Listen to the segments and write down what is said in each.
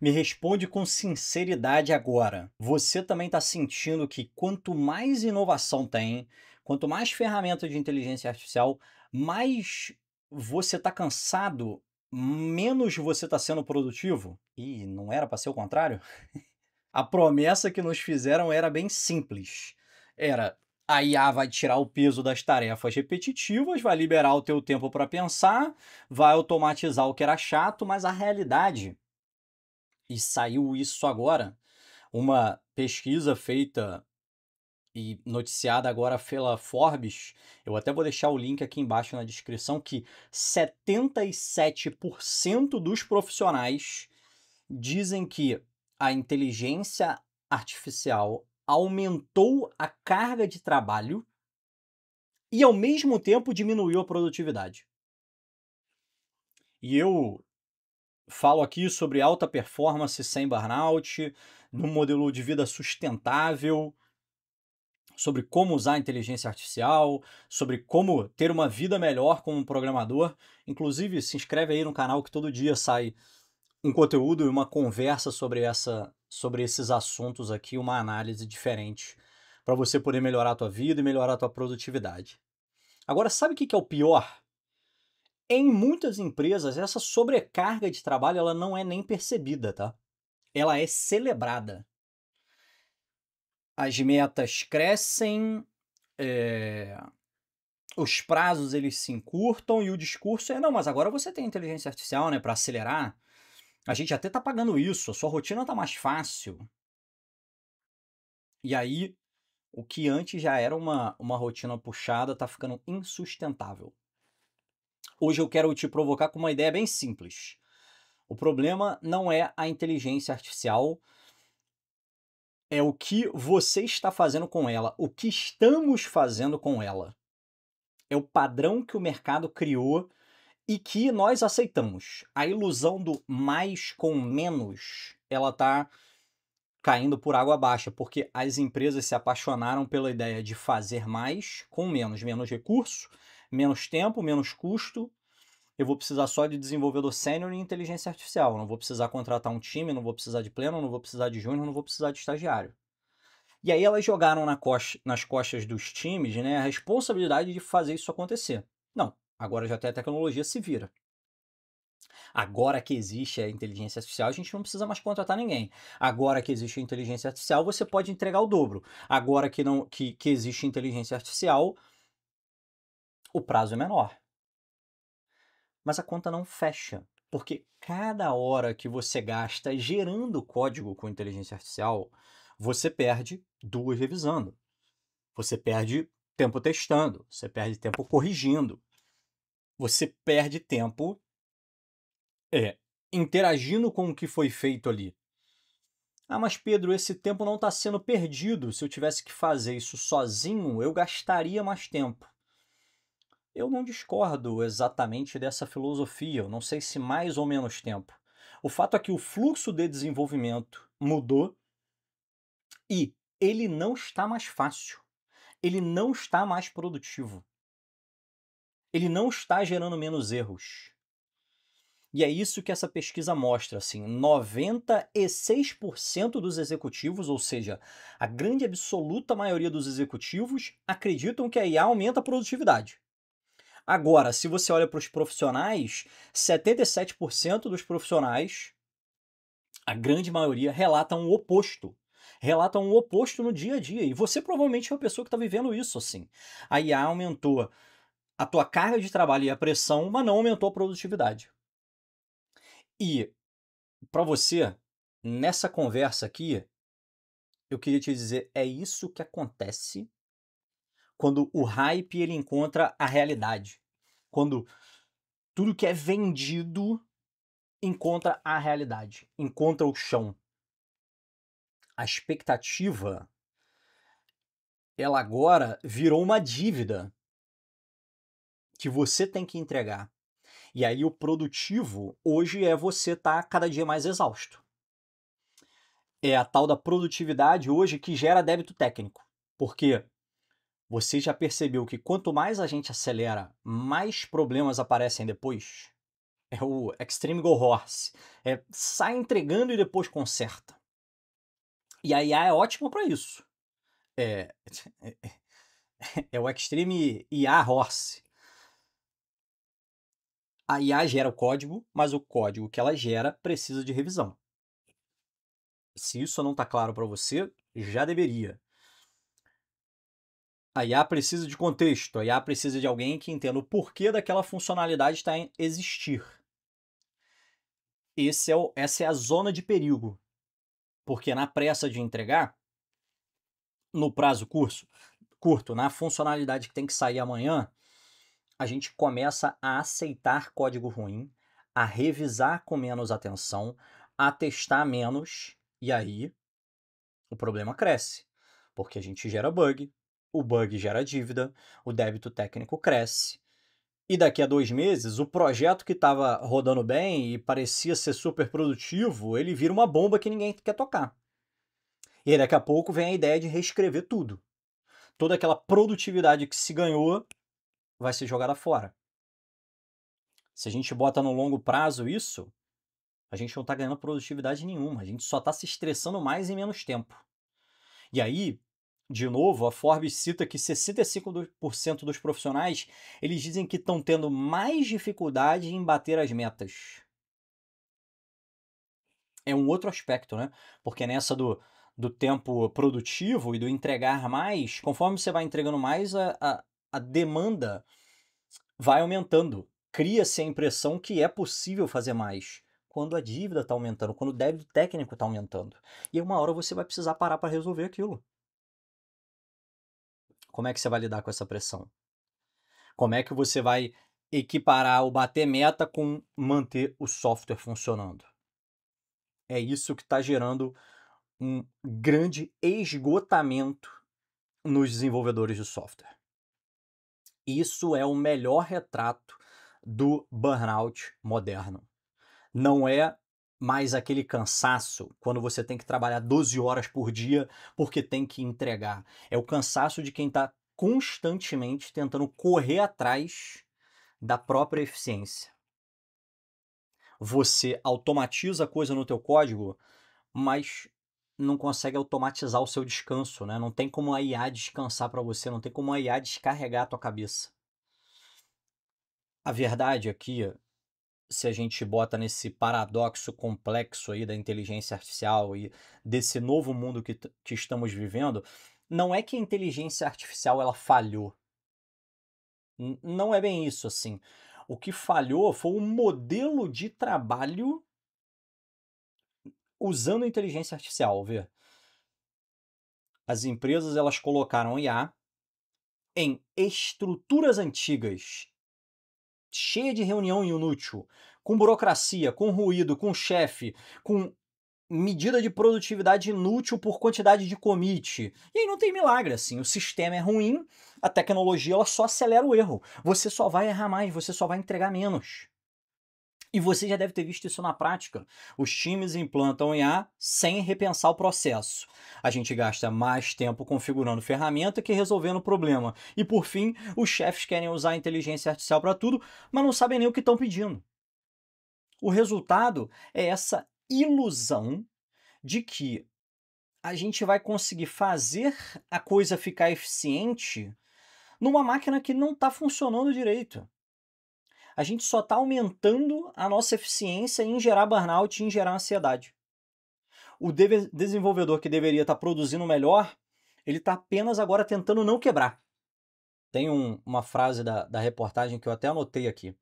Me responde com sinceridade agora. Você também está sentindo que quanto mais inovação tem, quanto mais ferramenta de inteligência artificial, mais você está cansado, menos você está sendo produtivo? E não era para ser o contrário? A promessa que nos fizeram era bem simples. Era: a IA vai tirar o peso das tarefas repetitivas, vai liberar o teu tempo para pensar, vai automatizar o que era chato, mas a realidade, e saiu isso agora, uma pesquisa feita e noticiada agora pela Forbes, eu até vou deixar o link aqui embaixo na descrição, que 77% dos profissionais dizem que a inteligência artificial aumentou a carga de trabalho e, ao mesmo tempo, diminuiu a produtividade. E eu falo aqui sobre alta performance sem burnout, num modelo de vida sustentável, sobre como usar a inteligência artificial, sobre como ter uma vida melhor como programador. Inclusive, se inscreve aí no canal que todo dia sai um conteúdo e uma conversa sobre esses assuntos aqui, uma análise diferente, para você poder melhorar a tua vida e melhorar a tua produtividade. Agora, sabe o que é o pior? Em muitas empresas, essa sobrecarga de trabalho ela não é nem percebida, tá? Ela é celebrada. As metas crescem, eh, os prazos eles se encurtam e o discurso é: não, mas agora você tem inteligência artificial, né, para acelerar. A gente até tá pagando isso, a sua rotina tá mais fácil. E aí, o que antes já era uma rotina puxada tá ficando insustentável. Hoje eu quero te provocar com uma ideia bem simples. O problema não é a inteligência artificial, é o que você está fazendo com ela, o que estamos fazendo com ela. É o padrão que o mercado criou e que nós aceitamos. A ilusão do mais com menos, ela tá caindo por água abaixo, porque as empresas se apaixonaram pela ideia de fazer mais com menos, menos recurso, menos tempo, menos custo. Eu vou precisar só de desenvolvedor sênior e inteligência artificial. Não vou precisar contratar um time, não vou precisar de pleno, não vou precisar de júnior, não vou precisar de estagiário. E aí elas jogaram nas costas dos times, né, a responsabilidade de fazer isso acontecer. Não, agora já tem a tecnologia, se vira. Agora que existe a inteligência artificial, a gente não precisa mais contratar ninguém. Agora que existe a inteligência artificial, você pode entregar o dobro. Agora que não que existe inteligência artificial, o prazo é menor. Mas a conta não fecha, porque cada hora que você gasta gerando código com inteligência artificial, você perde 2 revisando. Você perde tempo testando, você perde tempo corrigindo, você perde tempo, interagindo com o que foi feito ali. Ah, mas Pedro, esse tempo não está sendo perdido. Se eu tivesse que fazer isso sozinho, eu gastaria mais tempo. Eu não discordo exatamente dessa filosofia, eu não sei se mais ou menos tempo. O fato é que o fluxo de desenvolvimento mudou e ele não está mais fácil. Ele não está mais produtivo. Ele não está gerando menos erros. E é isso que essa pesquisa mostra, assim, 96% dos executivos, ou seja, a grande absoluta maioria dos executivos, acreditam que a IA aumenta a produtividade. Agora, se você olha para os profissionais, 77% dos profissionais, a grande maioria, relatam o oposto. Relatam o oposto no dia a dia. E você provavelmente é uma pessoa que está vivendo isso, assim. A IA aumentou a tua carga de trabalho e a pressão, mas não aumentou a produtividade. E para você, nessa conversa aqui, eu queria te dizer, é isso que acontece quando o hype ele encontra a realidade. Quando tudo que é vendido encontra a realidade, encontra o chão. A expectativa, ela agora virou uma dívida que você tem que entregar. E aí o produtivo hoje é você estar cada dia mais exausto. É a tal da produtividade hoje que gera débito técnico. Porque você já percebeu que quanto mais a gente acelera, mais problemas aparecem depois? É o Extreme Go Horse. Sai entregando e depois conserta. E a IA é ótima para isso. É, é o Extreme IA Horse. A IA gera o código, mas o código que ela gera precisa de revisão. Se isso não está claro para você, já deveria. A IA precisa de contexto, a IA precisa de alguém que entenda o porquê daquela funcionalidade estar em existir. Essa é a zona de perigo, porque na pressa de entregar, no prazo curto, na funcionalidade que tem que sair amanhã, a gente começa a aceitar código ruim, a revisar com menos atenção, a testar menos, e aí o problema cresce, porque a gente gera bug, o bug gera dívida, o débito técnico cresce, e daqui a 2 meses, o projeto que estava rodando bem e parecia ser super produtivo, ele vira uma bomba que ninguém quer tocar. E aí daqui a pouco vem a ideia de reescrever tudo. Toda aquela produtividade que se ganhou vai ser jogada fora. Se a gente bota no longo prazo isso, a gente não está ganhando produtividade nenhuma, a gente só está se estressando mais em menos tempo. E aí, de novo, a Forbes cita que 65% dos profissionais, eles dizem que estão tendo mais dificuldade em bater as metas. É um outro aspecto, né? Porque nessa do tempo produtivo e do entregar mais, conforme você vai entregando mais, a demanda vai aumentando. Cria-se a impressão que é possível fazer mais. Quando a dívida está aumentando, quando o débito técnico está aumentando. E uma hora você vai precisar parar para resolver aquilo. Como é que você vai lidar com essa pressão? Como é que você vai equiparar o bater meta com manter o software funcionando? É isso que está gerando um grande esgotamento nos desenvolvedores de software. Isso é o melhor retrato do burnout moderno. Não é mais aquele cansaço quando você tem que trabalhar 12 horas por dia porque tem que entregar. É o cansaço de quem está constantemente tentando correr atrás da própria eficiência. Você automatiza a coisa no teu código, mas não consegue automatizar o seu descanso, né? Não tem como a IA descansar para você, não tem como a IA descarregar a tua cabeça. A verdade aqui, se a gente bota nesse paradoxo complexo aí da inteligência artificial e desse novo mundo que estamos vivendo, não é que a inteligência artificial ela falhou. Não é bem isso assim. O que falhou foi o modelo de trabalho usando a inteligência artificial, vê? As empresas elas colocaram IA em estruturas antigas, cheia de reunião inútil, com burocracia, com ruído, com chefe, com medida de produtividade inútil por quantidade de commit. E aí não tem milagre assim, o sistema é ruim, a tecnologia ela só acelera o erro. Você só vai errar mais, você só vai entregar menos. E você já deve ter visto isso na prática. Os times implantam IA sem repensar o processo. A gente gasta mais tempo configurando ferramenta que resolvendo o problema. E por fim, os chefes querem usar a inteligência artificial para tudo, mas não sabem nem o que estão pedindo. O resultado é essa ilusão de que a gente vai conseguir fazer a coisa ficar eficiente numa máquina que não está funcionando direito. A gente só está aumentando a nossa eficiência em gerar burnout e em gerar ansiedade. O desenvolvedor que deveria estar produzindo melhor, ele está apenas agora tentando não quebrar. Tem uma frase da reportagem que eu até anotei aqui.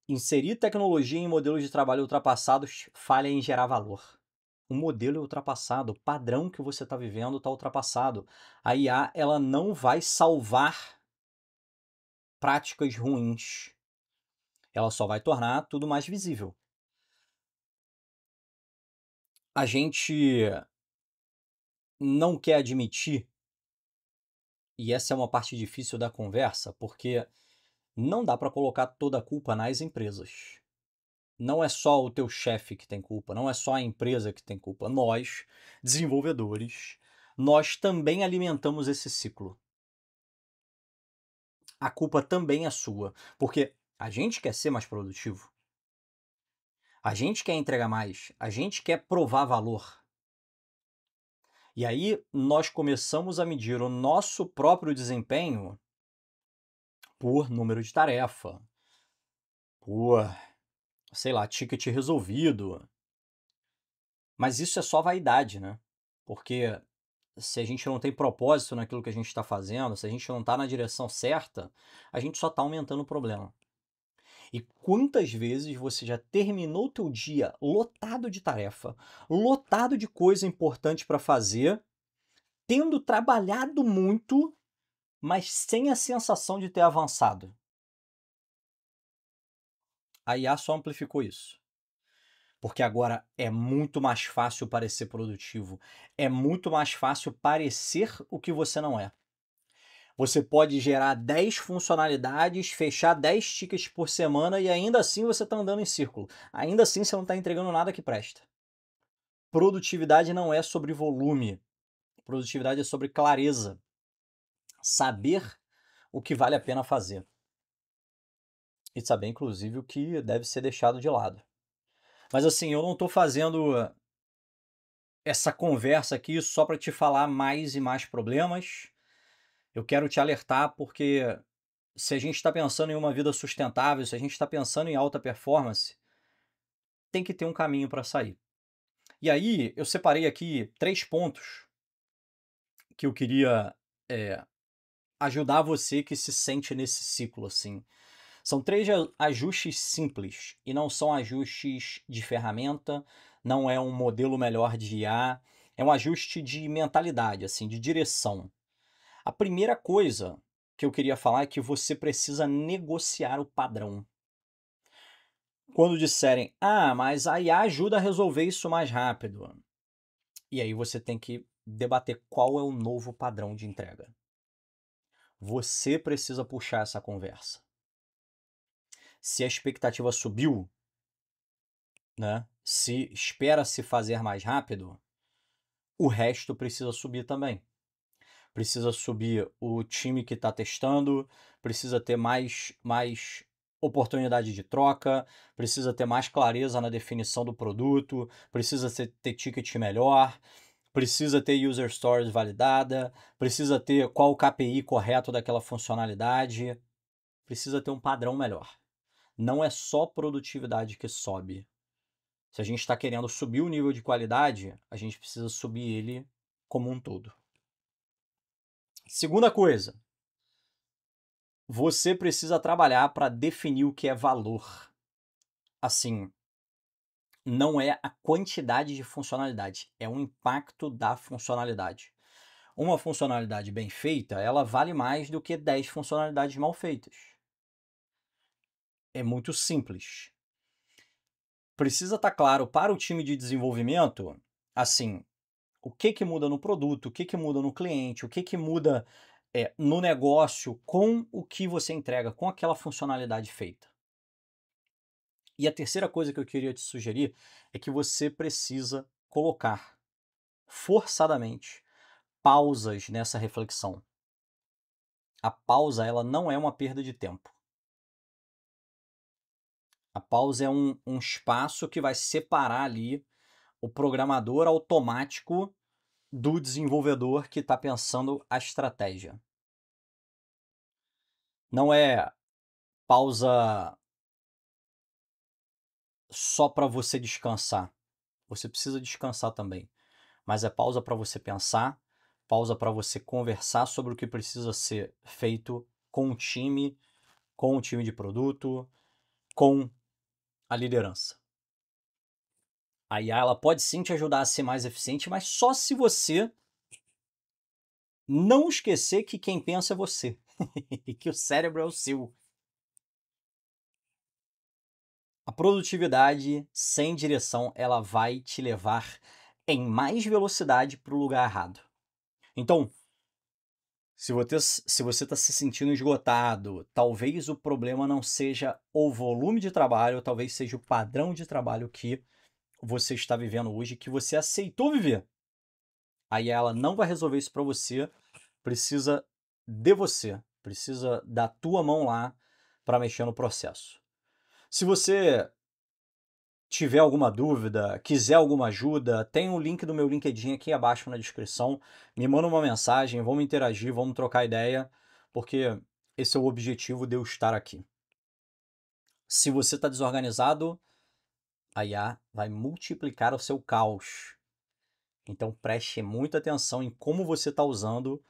Inserir tecnologia em modelos de trabalho ultrapassados falha em gerar valor. O modelo é ultrapassado, o padrão que você está vivendo está ultrapassado. A IA ela não vai salvar práticas ruins. Ela só vai tornar tudo mais visível. A gente não quer admitir, e essa é uma parte difícil da conversa, porque não dá para colocar toda a culpa nas empresas. Não é só o teu chefe que tem culpa, não é só a empresa que tem culpa. Nós, desenvolvedores, nós também alimentamos esse ciclo. A culpa também é sua, porque a gente quer ser mais produtivo. A gente quer entregar mais, a gente quer provar valor. E aí nós começamos a medir o nosso próprio desempenho por número de tarefa, por, sei lá, ticket resolvido. Mas isso é só vaidade, né? Porque se a gente não tem propósito naquilo que a gente está fazendo, se a gente não está na direção certa, a gente só está aumentando o problema. E quantas vezes você já terminou o teu dia lotado de tarefa, lotado de coisa importante para fazer, tendo trabalhado muito, mas sem a sensação de ter avançado? A IA só amplificou isso. Porque agora é muito mais fácil parecer produtivo, é muito mais fácil parecer o que você não é. Você pode gerar 10 funcionalidades, fechar 10 tickets por semana e ainda assim você está andando em círculo. Ainda assim você não está entregando nada que presta. Produtividade não é sobre volume. Produtividade é sobre clareza. Saber o que vale a pena fazer. E saber, inclusive, o que deve ser deixado de lado. Mas assim, eu não estou fazendo essa conversa aqui só para te falar mais e mais problemas. Eu quero te alertar porque se a gente está pensando em uma vida sustentável, se a gente está pensando em alta performance, tem que ter um caminho para sair. E aí, eu separei aqui 3 pontos que eu queria ajudar você que se sente nesse ciclo, assim. São 3 ajustes simples e não são ajustes de ferramenta, não é um modelo melhor de IA, é um ajuste de mentalidade, assim, de direção. A primeira coisa que eu queria falar é que você precisa negociar o padrão. Quando disserem: "Ah, mas a IA ajuda a resolver isso mais rápido". E aí você tem que debater qual é o novo padrão de entrega. Você precisa puxar essa conversa. Se a expectativa subiu, né, se espera-se fazer mais rápido, o resto precisa subir também. Precisa subir o time que está testando, precisa ter mais oportunidade de troca, precisa ter mais clareza na definição do produto, precisa ter ticket melhor, precisa ter user stories validada, precisa ter qual o KPI correto daquela funcionalidade, precisa ter um padrão melhor. Não é só produtividade que sobe. Se a gente está querendo subir o nível de qualidade, a gente precisa subir ele como um todo. Segunda coisa, você precisa trabalhar para definir o que é valor. Assim, não é a quantidade de funcionalidade, é o impacto da funcionalidade. Uma funcionalidade bem feita, ela vale mais do que 10 funcionalidades mal feitas. É muito simples. Precisa estar claro para o time de desenvolvimento, assim, o que muda no produto, o que muda no cliente, o que muda no negócio com o que você entrega, com aquela funcionalidade feita. E a terceira coisa que eu queria te sugerir é que você precisa colocar forçadamente pausas nessa reflexão. A pausa, ela não é uma perda de tempo. A pausa é um espaço que vai separar ali o programador automático do desenvolvedor que está pensando a estratégia. Não é pausa só para você descansar. Você precisa descansar também. Mas é pausa para você pensar, pausa para você conversar sobre o que precisa ser feito com o time de produto, com a liderança. A IA ela pode sim te ajudar a ser mais eficiente, mas só se você não esquecer que quem pensa é você e que o cérebro é o seu. A produtividade sem direção ela vai te levar em mais velocidade para o lugar errado. Então, se você está se sentindo esgotado, talvez o problema não seja o volume de trabalho, talvez seja o padrão de trabalho que você está vivendo hoje, que você aceitou viver. Aí ela não vai resolver isso para você, precisa de você, precisa da tua mão lá para mexer no processo. Se você tiver alguma dúvida, quiser alguma ajuda, tem o link do meu LinkedIn aqui abaixo na descrição. Me manda uma mensagem, vamos interagir, vamos trocar ideia, porque esse é o objetivo de eu estar aqui. Se você está desorganizado, a IA vai multiplicar o seu caos. Então preste muita atenção em como você está usando.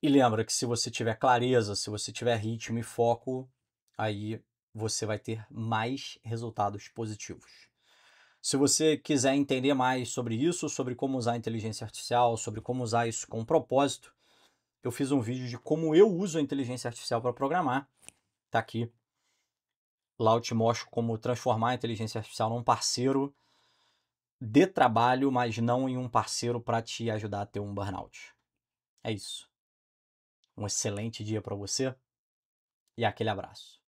E lembra que se você tiver clareza, se você tiver ritmo e foco, aí você vai ter mais resultados positivos. Se você quiser entender mais sobre isso, sobre como usar a inteligência artificial, sobre como usar isso com propósito, eu fiz um vídeo de como eu uso a inteligência artificial para programar. Tá aqui. Lá eu te mostro como transformar a inteligência artificial num parceiro de trabalho, mas não em um parceiro para te ajudar a ter um burnout. É isso. Um excelente dia para você e aquele abraço.